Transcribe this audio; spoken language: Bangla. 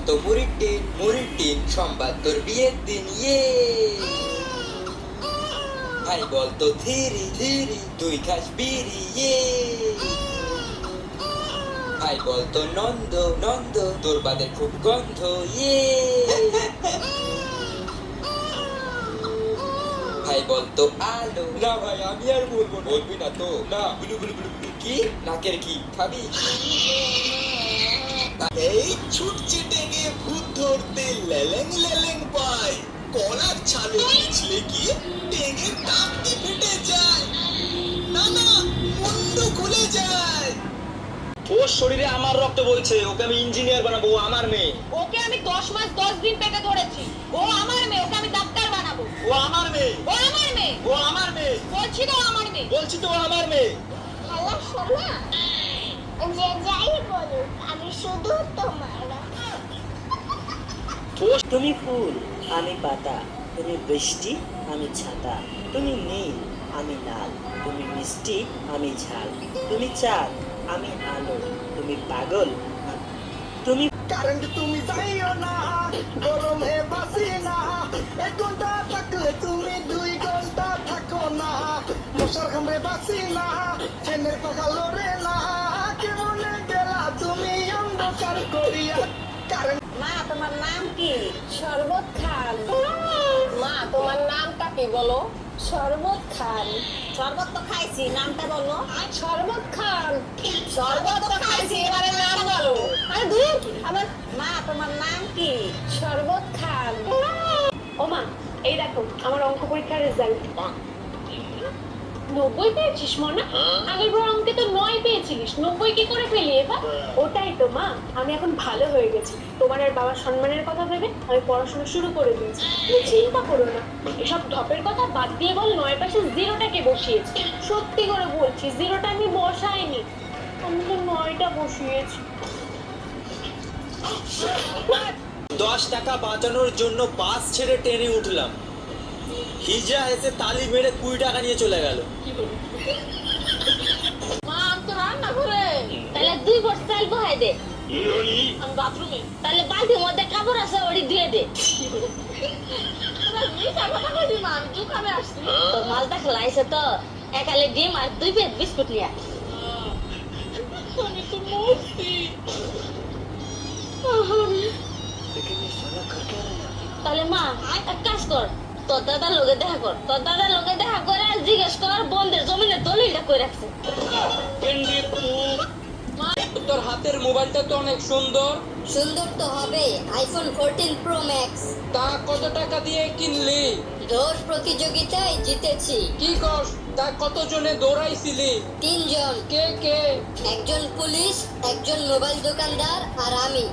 তো মুড়ির টিন সোমবার তোর বিয়ের দিন ভাই বলতো থিরি তুই খাস বিড়ি ভাই বলতো নন্দ তোর বাদের খুব গন্ধ ভাই বলতো আলো। না ভাই আমি আর বলবো না। বলবি না তো? না বুলু বুলু বুলু বুলু। কি নাকের কি খাবি? এই ছুটছে টেনে ভূত ধরতে লেলেং পায়, কলার ছালে ছিলে গিয়ে টেনে টাকতে ফেটে যায়, না মুন্ডু খুলে যায়। ওর শরীরে আমার রক্ত বইছে, ওকে আমি ইঞ্জিনিয়ার বানাবো, ও আমার মেয়ে। ওকে আমি 10 মাস 10 দিন পেটে ধরেছি, ও আমার মেয়ে, ওকে আমি ডাক্তার বানাবো। ও আমার মেয়ে, ও আমার মেয়ে, ও আমার মেয়ে, বলছি তো আমার মেয়ে। বলছি তো ও আমার মেয়ে। হ্যালো সোনা, যে যাই বলুক আমি শুধু তোমার। তুমি ফুল আমি পাতা, তুমি বৃষ্টি আমি ছাতা, তুমি নীল আমি লাল, তুমি মিষ্টি আমি ঝাল, তুমি চাঁদ আমি আলো, তুমি পাগল তুমি কারেন্ট তুমি যাইও না, গরমে বাসি না, 1 ঘন্টা থাকলে তুমি 2 ঘন্টা থাকো না, মশার কামড়ে বাসি না, ফ্যানের পাখা লড়ে না, কেমনে গেলা তুমি অন্ধকার করিয়া। কারেন্ট মা তোমার নাম কি? শরবত খান। মা তোমার নামটা কি বলো? শরবত খান। শরবত তো খাইছি, নামটা বলো। শরবত খান। শরবত তো খাইছি, এবারে নাম বলো। আরে দূর আবার। মা তোমার নাম কি? শরবত খান। ও মা, এই দেখো আমার অঙ্ক পরীক্ষার রেজাল্ট। 90 পেয়েছিস মনা? আগের বার অঙ্কে তো 9 পেয়েছিলিস, 90 কি করে পেলি এবার? ওটাই তো মা, আমি এখন ভালো হয়ে গেছি। তোমার আর বাবার সম্মানের কথা ভেবে আমি পড়াশোনা শুরু করে দিয়েছি। তুমি চিন্তা করো না, এসব ঢপের কথা বাদ দিয়ে বল 9 পাশে জিরোটাকে বসিয়েছি। সত্যি করে বলছি, জিরোটা আমি বসাইনি, আমি তো 9টা বসিয়েছি। 10 টাকা বাঁচানোর জন্য বাস ছেড়ে ট্রেনে উঠলাম, হিজড়া এসে তালি মেরে 20 টাকা নিয়ে চলে গেল। মা আমি তো রান্না করে। তাহলে 2 বস্তা চাল বহাই দে। আমি বাথরুমে। তাহলে বালতির মধ্যে কাপড় আছে, ওটি ধুয়ে দে। তোর মালটা খেলাইছে তো, একালে ডিম আর 2 প্লেট বিস্কুট নিয়ে। তাহলে মা এক কাজ কর, তোর দাদার লগে দেখা কর, তোর দাদার লগে দেখা করে আর জিজ্ঞেস কর বন্ধের জমিনে দলিলটা কই রাখছে। তোর হাতের মোবাইলটা তো অনেক সুন্দর, সুন্দর তো হবে, আইফোন 14 প্রো ম্যাক্স। তা কত টাকা দিয়ে কিনলি? দৌড় প্রতিযোগিতায় জিতেছি। কি কর, তা কত জনে দৌড়াইছিলি? 3 জন। কে? একজন পুলিশ, একজন মোবাইল দোকানদার আর আমি।